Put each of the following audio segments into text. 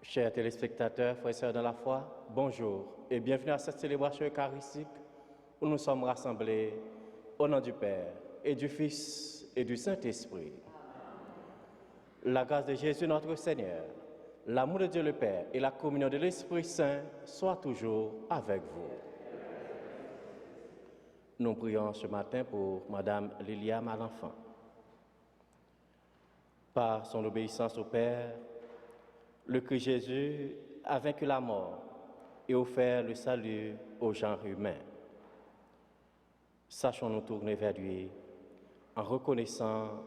Chers téléspectateurs, frères et sœurs dans la foi, bonjour et bienvenue à cette célébration eucharistique où nous sommes rassemblés au nom du Père et du Fils et du Saint-Esprit. La grâce de Jésus notre Seigneur, l'amour de Dieu le Père et la communion de l'Esprit Saint soient toujours avec vous. Nous prions ce matin pour Madame Lilia Malenfant. Par son obéissance au Père, le Christ Jésus a vaincu la mort et offert le salut au genre humain. Sachons nous tourner vers lui en reconnaissant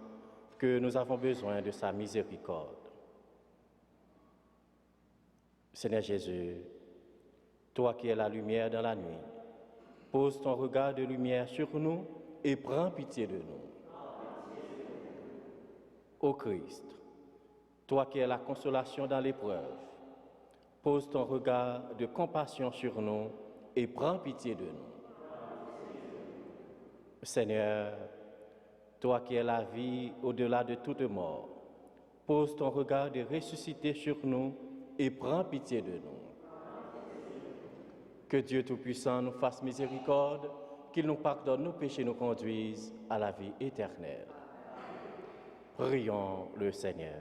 que nous avons besoin de sa miséricorde. Seigneur Jésus, toi qui es la lumière dans la nuit, pose ton regard de lumière sur nous et prends pitié de nous. Ô Christ, toi qui es la consolation dans l'épreuve, pose ton regard de compassion sur nous et prends pitié de nous. Seigneur, toi qui es la vie au-delà de toute mort, pose ton regard de ressuscité sur nous et prends pitié de nous. Que Dieu Tout-Puissant nous fasse miséricorde, qu'il nous pardonne nos péchés et nous conduise à la vie éternelle. Prions le Seigneur.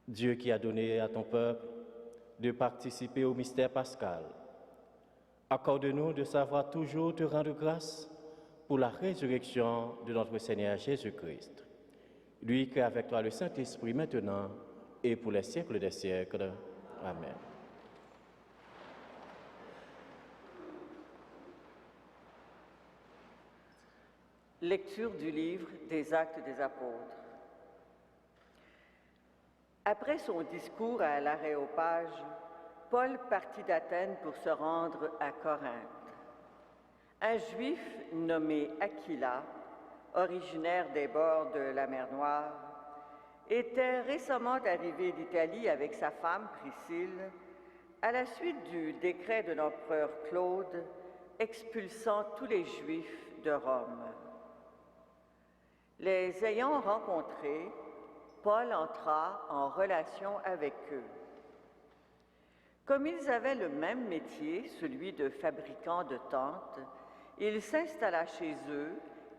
Dieu qui a donné à ton peuple de participer au mystère pascal, accorde-nous de savoir toujours te rendre grâce pour la résurrection de notre Seigneur Jésus-Christ. Lui qui est avec toi le Saint-Esprit maintenant et pour les siècles des siècles. Amen. Lecture du livre des Actes des Apôtres. Après son discours à l'Aréopage, Paul partit d'Athènes pour se rendre à Corinthe. Un Juif nommé Aquila, originaire des bords de la mer Noire, était récemment arrivé d'Italie avec sa femme Priscille à la suite du décret de l'empereur Claude expulsant tous les Juifs de Rome. Les ayant rencontrés, Paul entra en relation avec eux. Comme ils avaient le même métier, celui de fabricant de tentes, il s'installa chez eux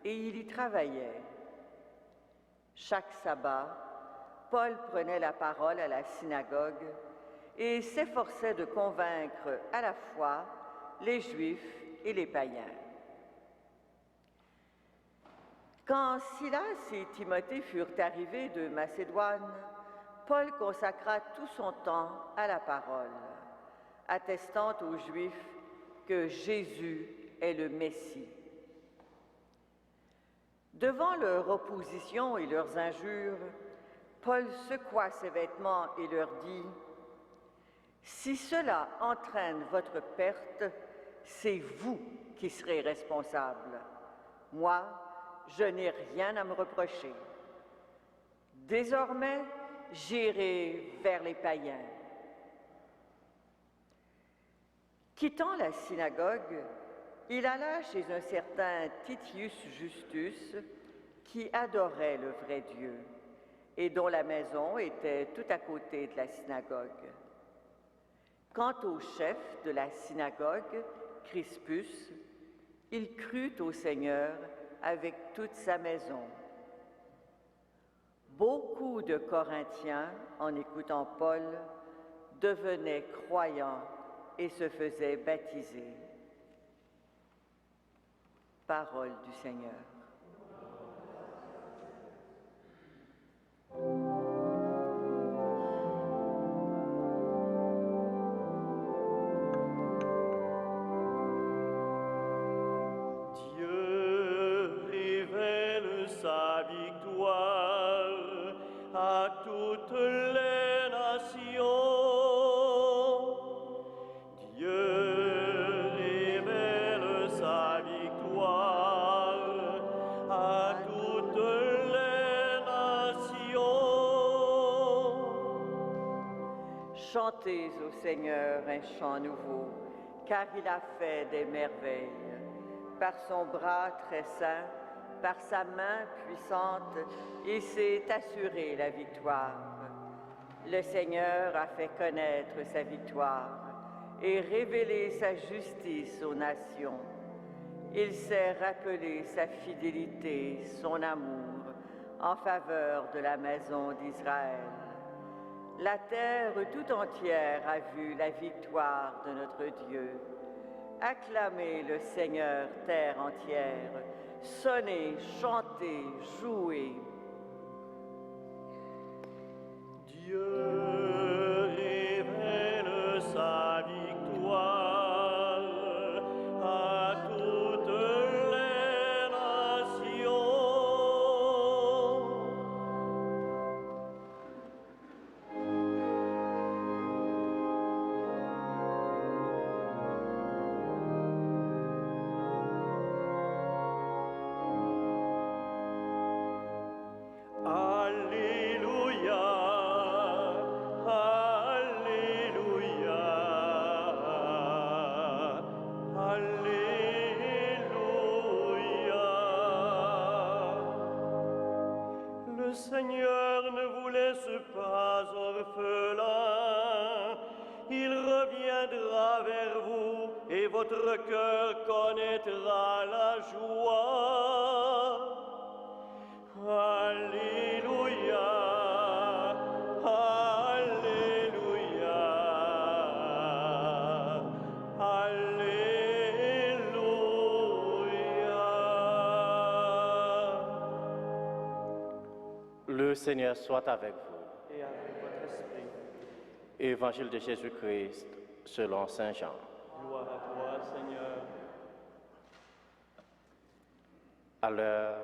et il y travaillait. Chaque sabbat, Paul prenait la parole à la synagogue et s'efforçait de convaincre à la fois les Juifs et les païens. Quand Silas et Timothée furent arrivés de Macédoine, Paul consacra tout son temps à la parole, attestant aux Juifs que Jésus est le Messie. Devant leur opposition et leurs injures, Paul secoua ses vêtements et leur dit « Si cela entraîne votre perte, c'est vous qui serez responsables. Moi, je n'ai rien à me reprocher. Désormais, j'irai vers les païens. » Quittant la synagogue, il alla chez un certain Titius Justus qui adorait le vrai Dieu et dont la maison était tout à côté de la synagogue. Quant au chef de la synagogue, Crispus, il crut au Seigneur avec toute sa maison. Beaucoup de Corinthiens, en écoutant Paul, devenaient croyants et se faisaient baptiser. Parole du Seigneur. Sa victoire à toutes les nations. Dieu révèle sa victoire à toutes les nations. Chantez au Seigneur un chant nouveau, car il a fait des merveilles. Par son bras très saint, par sa main puissante, il s'est assuré la victoire. Le Seigneur a fait connaître sa victoire et révélé sa justice aux nations. Il s'est rappelé sa fidélité, son amour en faveur de la maison d'Israël. La terre tout entière a vu la victoire de notre Dieu. Acclamez le Seigneur, terre entière. Sonnez, chantez, jouez. Dieu révèle sa victoire à toutes les nations. Alléluia, Alléluia, Alléluia. Le Seigneur ne vous laisse pas orphelin, il reviendra vers vous et votre cœur connaîtra la joie. Alléluia, Alléluia, Alléluia. Le Seigneur soit avec vous. Et avec votre esprit, Évangile de Jésus-Christ selon Saint Jean. gloire à toi, Seigneur. À l'heure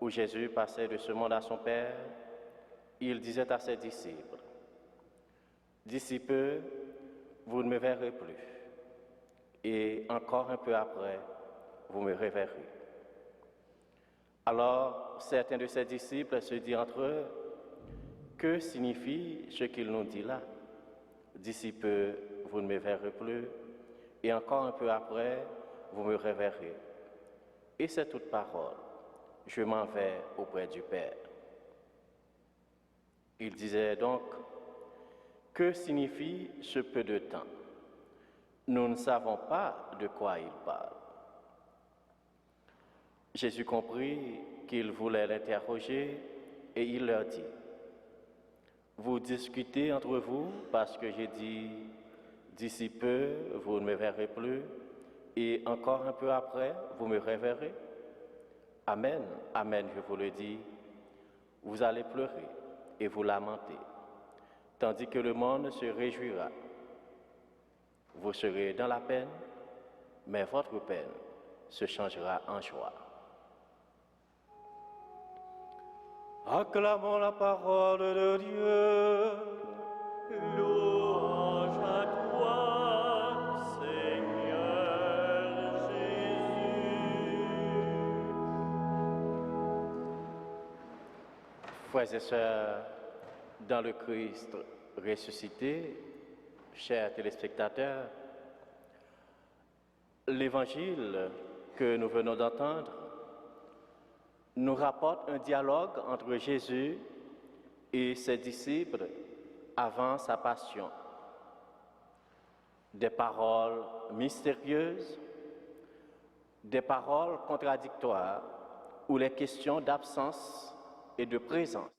où Jésus passait de ce monde à son Père, il disait à ses disciples, « D'ici peu, vous ne me verrez plus, et encore un peu après, vous me reverrez. » Alors, certains de ses disciples se dirent entre eux, « Que signifie ce qu'il nous dit là? D'ici peu, vous ne me verrez plus, et encore un peu après, vous me reverrez. Et c'est toute parole. Je m'en vais auprès du Père. » Il disait donc, que signifie ce peu de temps? Nous ne savons pas de quoi il parle. Jésus comprit qu'ils voulaient l'interroger et il leur dit, vous discutez entre vous parce que j'ai dit, d'ici peu, vous ne me verrez plus et encore un peu après, vous me reverrez? Amen, amen, je vous le dis, vous allez pleurer et vous lamenter, tandis que le monde se réjouira. Vous serez dans la peine, mais votre peine se changera en joie. Acclamons la parole de Dieu. Louange à toi, Seigneur Jésus. Frères et sœurs, dans le Christ ressuscité, chers téléspectateurs, l'évangile que nous venons d'entendre nous rapporte un dialogue entre Jésus et ses disciples avant sa passion. Des paroles mystérieuses, des paroles contradictoires ou les questions d'absence et de présence.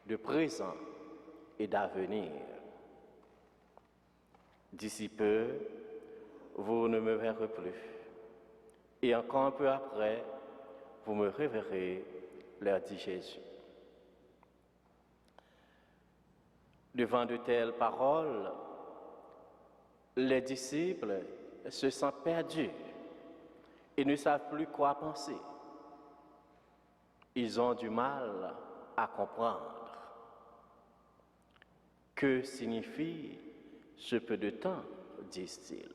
De présent et d'avenir. D'ici peu, vous ne me verrez plus. Et encore un peu après, vous me reverrez, leur dit Jésus. Devant de telles paroles, les disciples se sentent perdus et ne savent plus quoi penser. Ils ont du mal à comprendre. Que signifie ce peu de temps, disent-ils.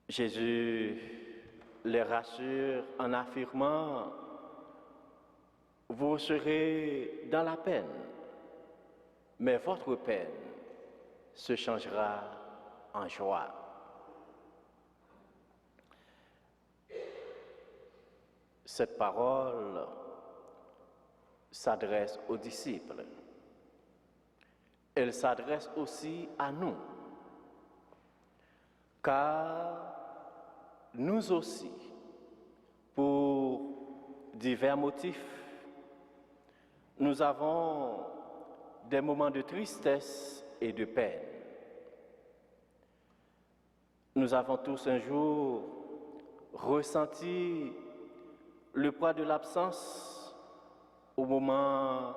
Jésus les rassure en affirmant, vous serez dans la peine, mais votre peine se changera en joie. Cette parole s'adresse aux disciples. Elle s'adresse aussi à nous, car nous aussi, pour divers motifs, nous avons des moments de tristesse et de peine. Nous avons tous un jour ressenti le poids de l'absence au moment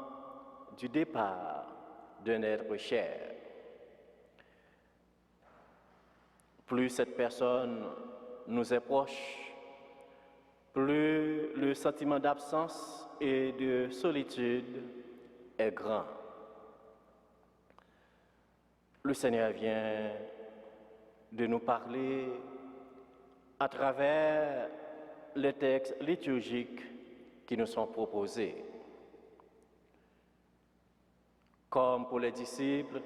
du départ d'un être cher. Plus cette personne nous est proche, plus le sentiment d'absence et de solitude est grand. Le Seigneur vient de nous parler à travers les textes liturgiques qui nous sont proposés. Comme pour les disciples,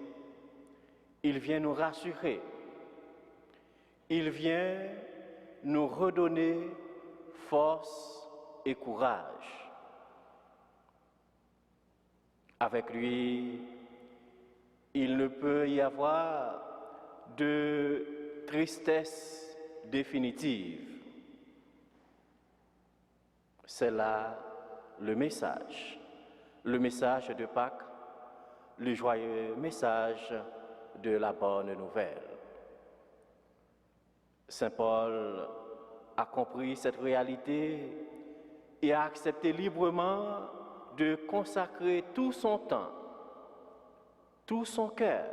il vient nous rassurer, il vient nous redonner force et courage. Avec lui, il ne peut y avoir de tristesse définitive. C'est là le message de Pâques, le joyeux message de la bonne nouvelle. Saint Paul a compris cette réalité et a accepté librement de consacrer tout son temps, tout son cœur,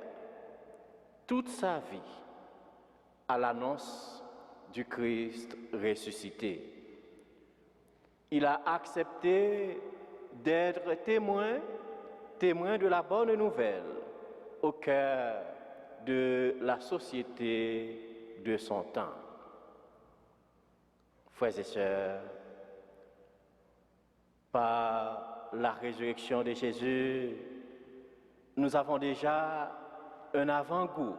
toute sa vie à l'annonce du Christ ressuscité. Il a accepté d'être témoin de la bonne nouvelle au cœur de la société de son temps. Frères et sœurs, par la résurrection de Jésus, nous avons déjà un avant-goût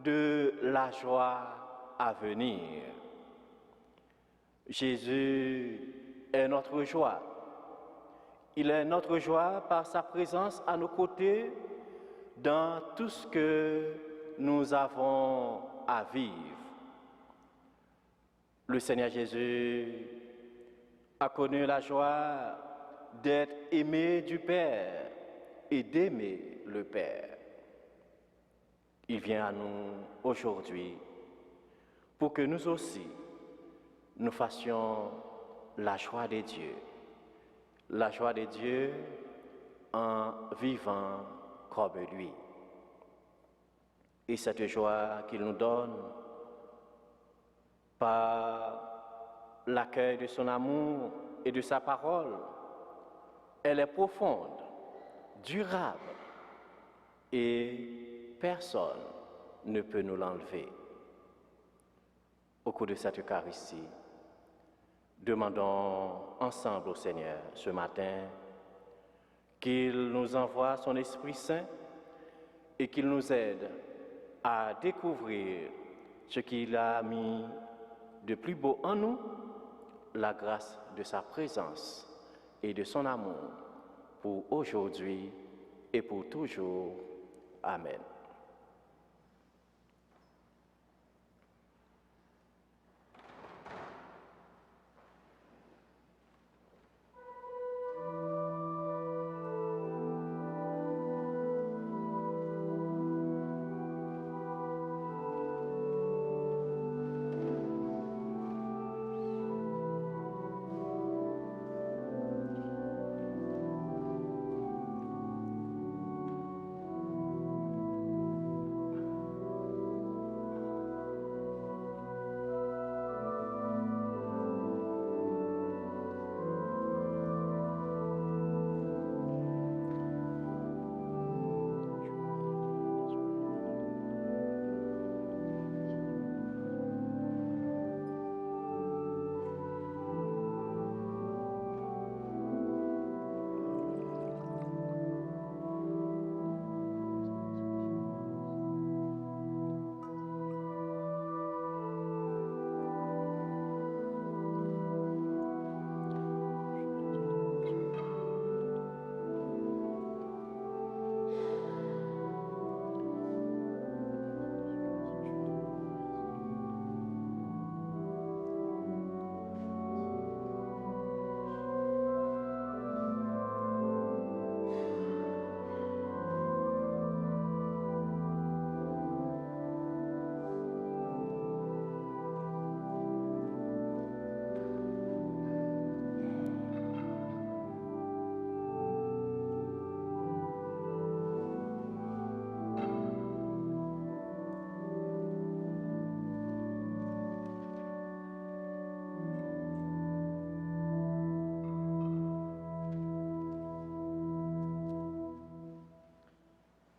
de la joie à venir. Jésus est notre joie. Il est notre joie par sa présence à nos côtés dans tout ce que nous avons à vivre. Le Seigneur Jésus a connu la joie d'être aimé du Père et d'aimer le Père. Il vient à nous aujourd'hui pour que nous aussi, nous fassions la joie de Dieu en vivant comme lui. Et cette joie qu'il nous donne par l'accueil de son amour et de sa parole, elle est profonde, durable et personne ne peut nous l'enlever. Au cours de cette Eucharistie, demandons ensemble au Seigneur ce matin qu'il nous envoie son Esprit Saint et qu'il nous aide à découvrir ce qu'il a mis de plus beau en nous, la grâce de sa présence et de son amour pour aujourd'hui et pour toujours. Amen.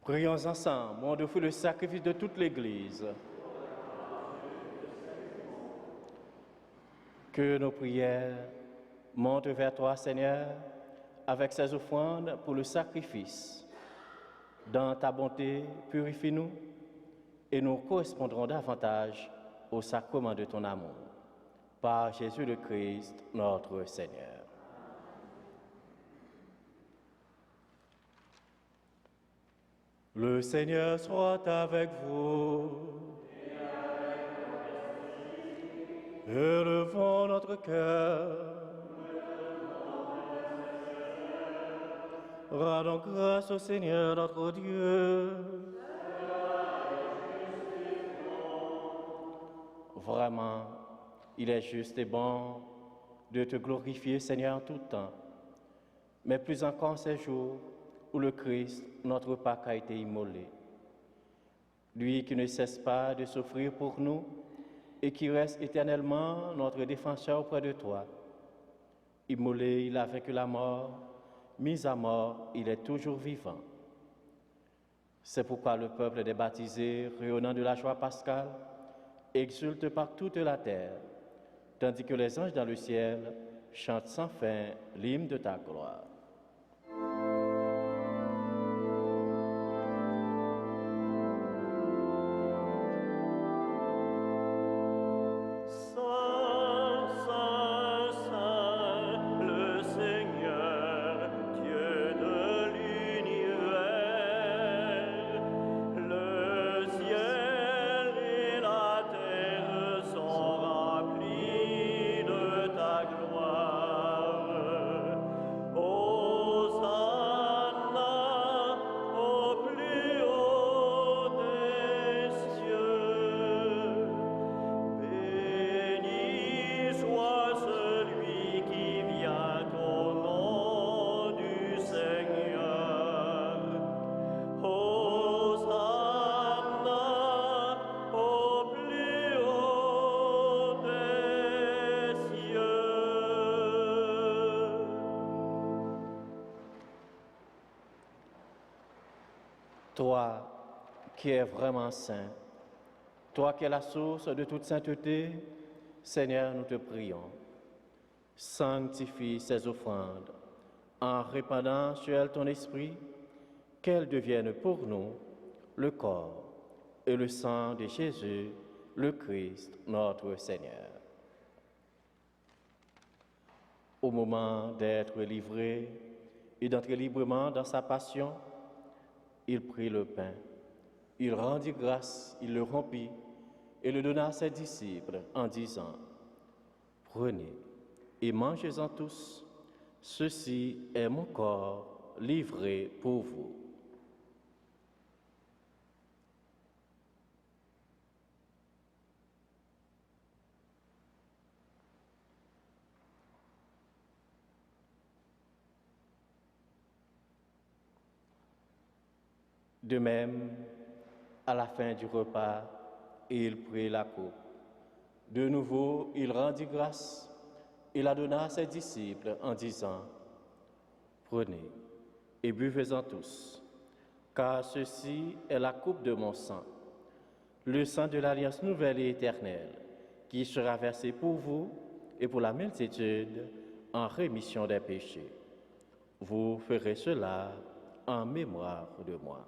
Prions ensemble, on offre le sacrifice de toute l'Église. Que nos prières montent vers toi, Seigneur, avec ces offrandes pour le sacrifice. Dans ta bonté, purifie-nous et nous correspondrons davantage au sacrement de ton amour. Par Jésus le Christ, notre Seigneur. Le Seigneur soit avec vous. Élevons notre cœur. Rendons grâce au Seigneur notre Dieu. Vraiment, il est juste et bon de te glorifier, Seigneur, en tout temps, mais plus encore en ces jours où le Christ, notre Pâque, a été immolé. Lui qui ne cesse pas de souffrir pour nous et qui reste éternellement notre défenseur auprès de toi. Immolé, il a vaincu la mort, mis à mort, il est toujours vivant. C'est pourquoi le peuple des baptisés, rayonnant de la joie pascale, exulte par toute la terre, tandis que les anges dans le ciel chantent sans fin l'hymne de ta gloire. Toi qui es vraiment saint, toi qui es la source de toute sainteté, Seigneur, nous te prions. Sanctifie ces offrandes en répandant sur elles ton esprit, qu'elles deviennent pour nous le corps et le sang de Jésus, le Christ, notre Seigneur. Au moment d'être livré et d'entrer librement dans sa passion, il prit le pain, il rendit grâce, il le rompit et le donna à ses disciples en disant, « Prenez et mangez-en tous, ceci est mon corps livré pour vous. » De même, à la fin du repas, il prit la coupe. De nouveau, il rendit grâce et la donna à ses disciples en disant, « Prenez et buvez-en tous, car ceci est la coupe de mon sang, le sang de l'alliance nouvelle et éternelle, qui sera versé pour vous et pour la multitude en rémission des péchés. Vous ferez cela en mémoire de moi. »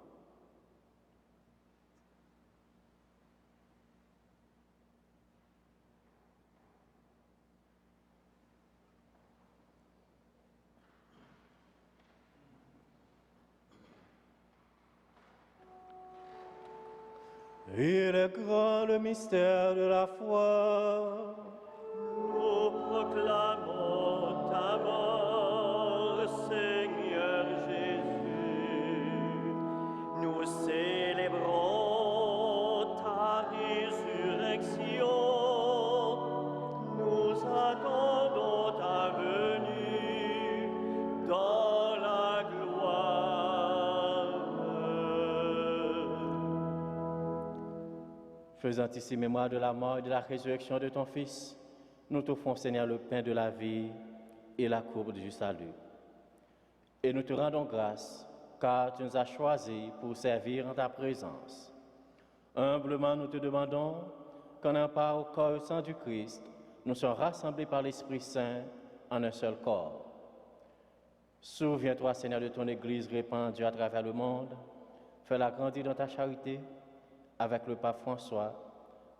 Il est grand le mystère de la foi. Nous proclamons ta mort, Seigneur Jésus. Nous célébrons ta résurrection. Nous attendons ta venue dans la gloire. Faisant ici mémoire de la mort et de la résurrection de ton Fils, nous t'offrons, Seigneur, le pain de la vie et la coupe du salut. Et nous te rendons grâce, car tu nous as choisis pour servir en ta présence. Humblement, nous te demandons qu'en un pas au corps et au sang du Christ, nous soyons rassemblés par l'Esprit Saint en un seul corps. Souviens-toi, Seigneur, de ton Église répandue à travers le monde. Fais-la grandir dans ta charité avec le pape François,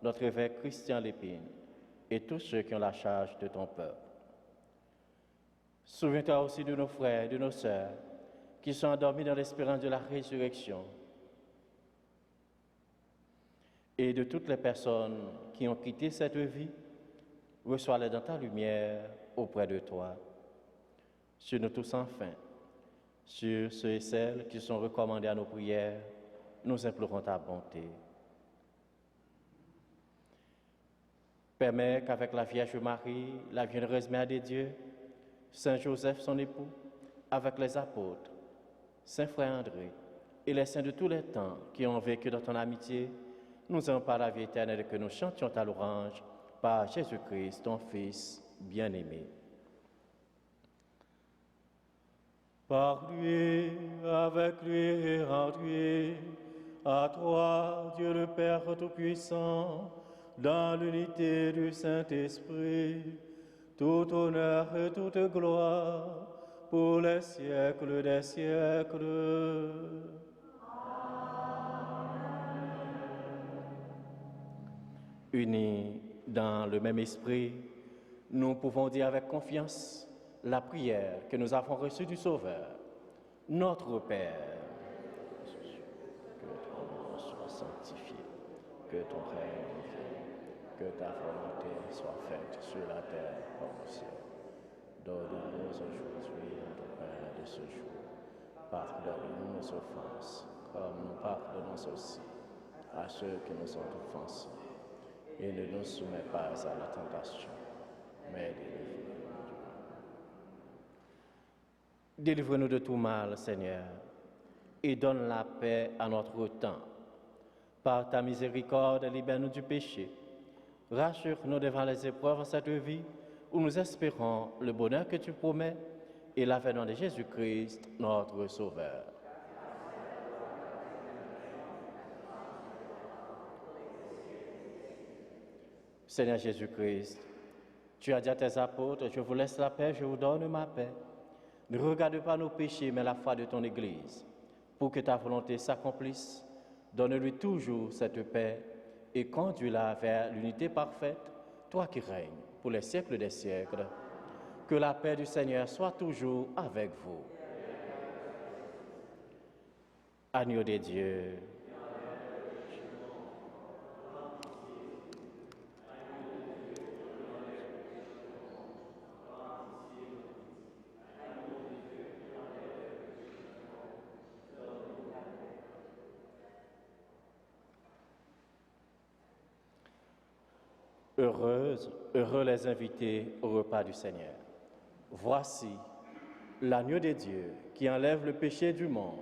notre évêque Christian Lépine et tous ceux qui ont la charge de ton peuple. Souviens-toi aussi de nos frères et de nos sœurs qui sont endormis dans l'espérance de la résurrection et de toutes les personnes qui ont quitté cette vie. Reçois-les dans ta lumière auprès de toi. Sur nous tous enfin, sur ceux et celles qui sont recommandés à nos prières, nous implorons ta bonté. Permets qu'avec la Vierge Marie, la Bienheureuse Mère de Dieu, Saint Joseph son époux, avec les apôtres, Saint Frère André et les saints de tous les temps qui ont vécu dans ton amitié, nous ayons par la vie éternelle et que nous chantions ta louange par Jésus-Christ, ton Fils bien-aimé. Par lui, avec lui et en lui, à toi, Dieu le Père Tout-Puissant, dans l'unité du Saint-Esprit, tout honneur et toute gloire pour les siècles des siècles. Unis dans le même esprit, nous pouvons dire avec confiance la prière que nous avons reçue du Sauveur. Notre Père, que ton nom soit sanctifié, que ton règne vienne, que ta volonté soit faite sur la terre comme au ciel. Donne-nous aujourd'hui notre pain de ce jour. Pardonne-nous nos offenses, comme nous pardonnons aussi à ceux qui nous ont offensés. Et ne nous soumets pas à la tentation, mais délivre-nous du mal. Délivre-nous de tout mal, Seigneur, et donne la paix à notre temps. Par ta miséricorde, libère-nous du péché. Rassure-nous devant les épreuves de cette vie, où nous espérons le bonheur que tu promets et l'avènement de Jésus-Christ, notre Sauveur. Seigneur Jésus-Christ, tu as dit à tes apôtres, je vous laisse la paix, je vous donne ma paix. Ne regarde pas nos péchés, mais la foi de ton Église. Pour que ta volonté s'accomplisse, donne-lui toujours cette paix et conduis-la vers l'unité parfaite, toi qui règnes pour les siècles des siècles. Que la paix du Seigneur soit toujours avec vous. Agneau de Dieu, heureux les invités au repas du Seigneur. Voici l'agneau de Dieu qui enlève le péché du monde.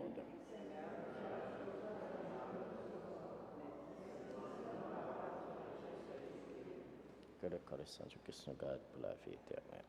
Que le corps et sang du Christ nous garde pour la vie éternelle.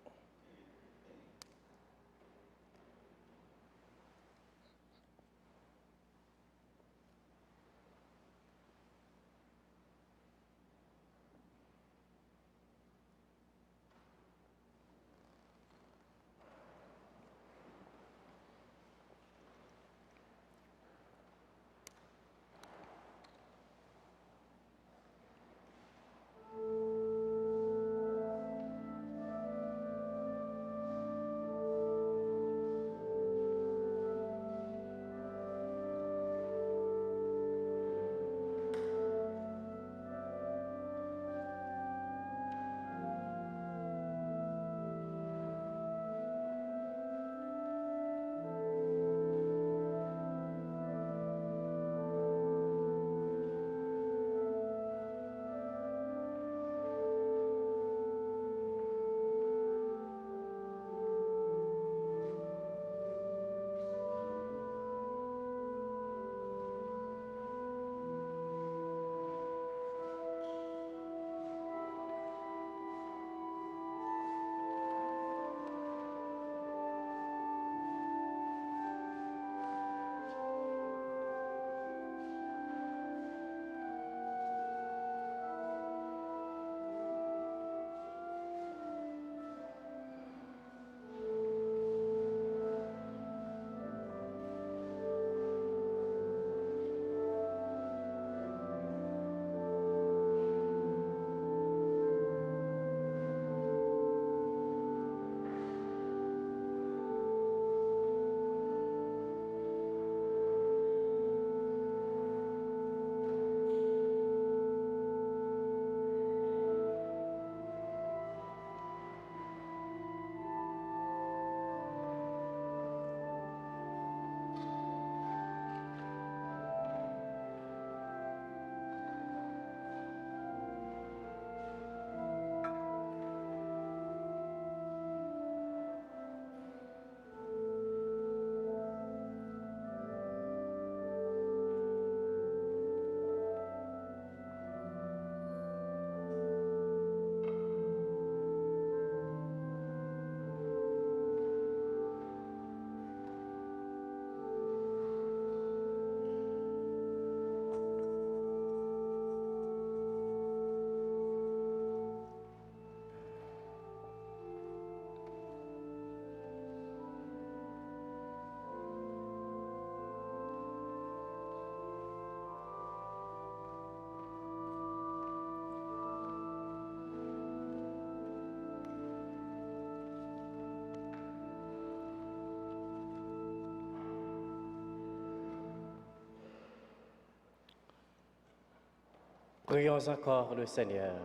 Prions encore le Seigneur.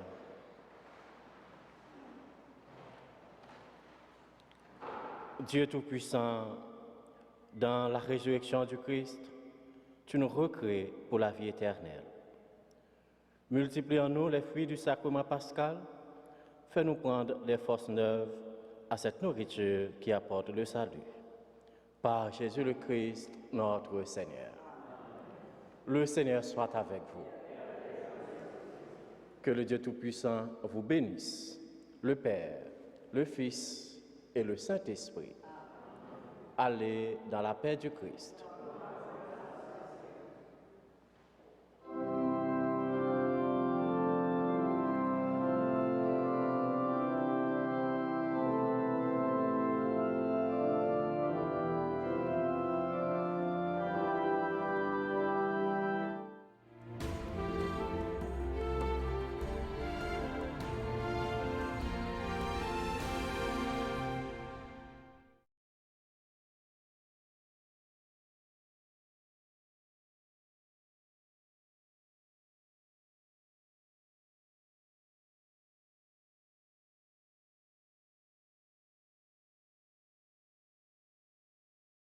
Dieu Tout-Puissant, dans la résurrection du Christ, tu nous recrées pour la vie éternelle. Multiplie en nous les fruits du sacrement pascal, fais-nous prendre des forces neuves à cette nourriture qui apporte le salut. Par Jésus le Christ, notre Seigneur. Le Seigneur soit avec vous. Que le Dieu Tout-Puissant vous bénisse, le Père, le Fils et le Saint-Esprit. Allez dans la paix du Christ.